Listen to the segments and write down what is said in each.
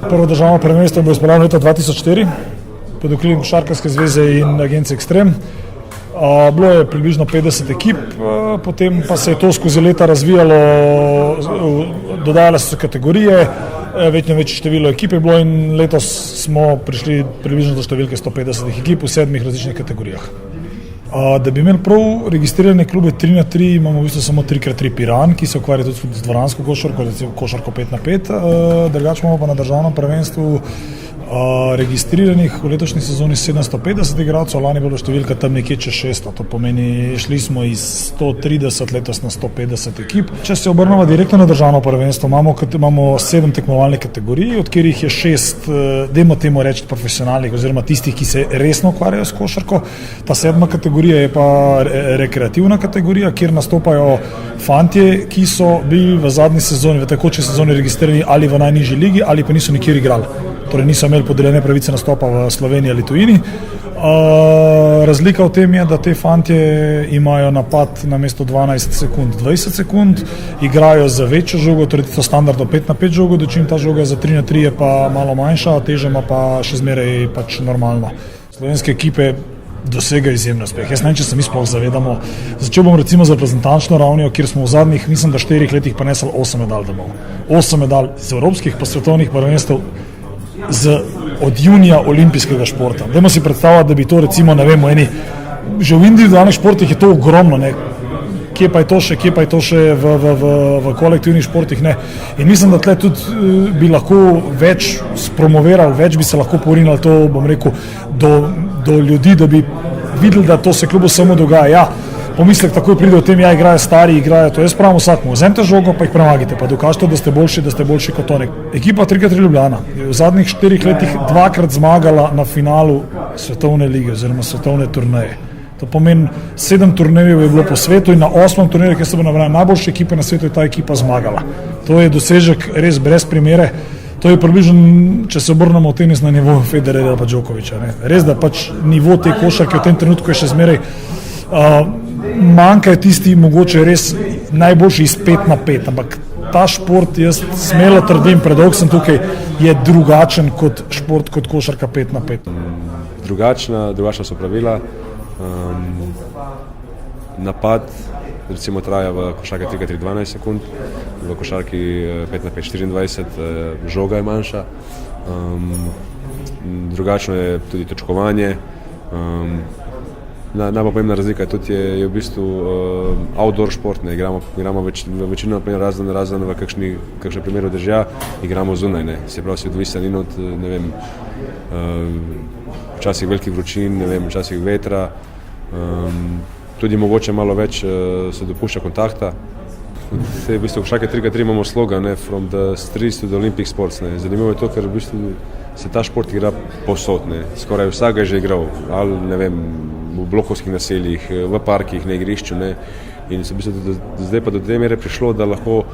Prvo državno prvenstvo je bilo izpeljano leta 2004 pod okriljem Košarkarske zveze in agencije Ekstrem. Bilo je približno 50 ekip, potem pa se je to skozi leta razvijalo, dodajale so se kategorije, večje število ekip je bilo in letos smo prišli približno do številke 150 ekip v 7 različnih kategorijah. Da bi imeli prav registrirane klube 3x3, imamo v bistvu samo 3x3 Piran, ki se ukvarja tudi z dvoransko košarko, recimo košarko 5x5, drugače imamo pa na državnem prvenstvu registriranih v letošnji sezoni 750 igralcev, lani je bilo številka tam nekje čez 600, to pomeni, šli smo iz 130 letos na 150 ekip. Če se obrnemo direktno na državno prvenstvo, imamo 7 tekmovalnih kategorij, od katerih je 6, dajmo temu reči, profesionalnih oziroma tistih, ki se resno ukvarjajo s košarko. Ta 7. kategorija je pa rekreativna kategorija, kjer nastopajo fantje, ki so bili v zadnji sezoni, v tekoči sezoni registrirani ali v najnižji ligi ali pa niso nikjer igrali. Torej niso imeli podeljene pravice nastopa v Sloveniji ali tujini. Razlika v tem je, da te fantje imajo napad na mesto 12 sekund 20 sekund, igrajo za večjo žogo, torej to standardno 5x5 žogo, dočim ta žoga za 3x3 je pa malo manjša, teža ima pa še zmeraj pač normalno. Slovenske ekipe dosega izjemno uspeh. Jaz ne vem, če se mi sploh zavedamo. Začel bom recimo z reprezentančno ravnijo, kjer smo v zadnjih, mislim, da 4 letih prinesli 8 medalj domov. 8 medalj z evropskih pa svetovnih prvenstev od junija olimpijskega športa. Dajmo si predstavljati, da bi to recimo, ne vem, že v individualnih športih je to ogromno, ne? Kje pa je to še v kolektivnih športih, ne? In mislim, da tle tudi bi lahko več spromovirali, več bi se lahko porinili to, bom rekel, do ljudi, da bi videli, da to se kljub vsemu dogaja. Ja, pomislek takoj pride o tem, ja, igrajo stari, igrajo to. Jaz pravim vsakmu, vzemite žogo, pa jih premagite, pa dokažite, da ste boljši kot oni. Ekipa 3x3 Ljubljana je v zadnjih 4 letih 2-krat zmagala na finalu svetovne lige oziroma svetovne turneje. To pomeni, 7 turnejev je bilo po svetu in na 8. turnirju, kjer se bo nabrala najboljše ekipe na svetu, je ta ekipa zmagala. To je dosežek res brez primere. To je približno, če se obrnemo v tenis na nivo Federerja pa Djokovića. Res, da pač nivo te košarke v tem trenutku je še zmeraj manjka je tisti mogoče res najboljši iz 5x5, ampak ta šport, jaz smelo trdim, predolgo sem tukaj, je drugačen kot šport, kot košarka 5x5. Drugačna so pravila. Napad recimo traja v košarki 3x3 12 sekund, v košarki 5x5 24, žoga je manjša. Drugačno je tudi točkovanje. Najbolj pomembna razlika je v bistvu outdoor šport, ne igramo večino razen v kakšnem primeru dežja, igramo zunaj, ne. Se pravi, si odvisen in od, ne vem, včasih velikih vročin, ne vem, včasih vetra, tudi mogoče malo več se dopušča kontakta. V bistvu košarke 3x3 imamo slogan, ne, from the streets to the Olympic sports, ne. Zanimivo je to, ker v bistvu se ta šport igra povsod, ne. Skoraj vsak ga je že igral, ali ne vem, v blokovskih naseljih, v parkih, na igrišču, ne. In se v bistvu zdaj pa do te mere prišlo, da lahko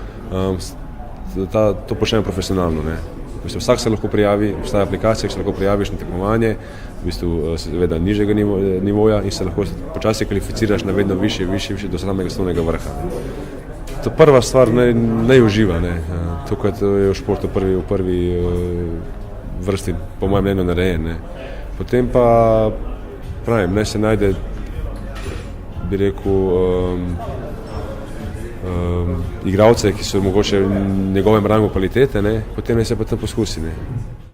to počnemo profesionalno, ne. V bistvu vsak se lahko prijavi, obstaja aplikacija, ki se lahko prijaviš na tekmovanje, v bistvu seveda nižjega nivoja in se lahko počasi kvalificiraš na vedno višje do samega svetovnega vrha. To prva stvar ne uživa, ne. Tukaj je v športu v prvi vrsti, po mojem mnenju, narejen, ne. Potem pa pravim, naj se najde, bi rekel, igralce, ki so mogoče v njegovem rangu kvalitete, ne, potem naj se pa tam poskusi, ne.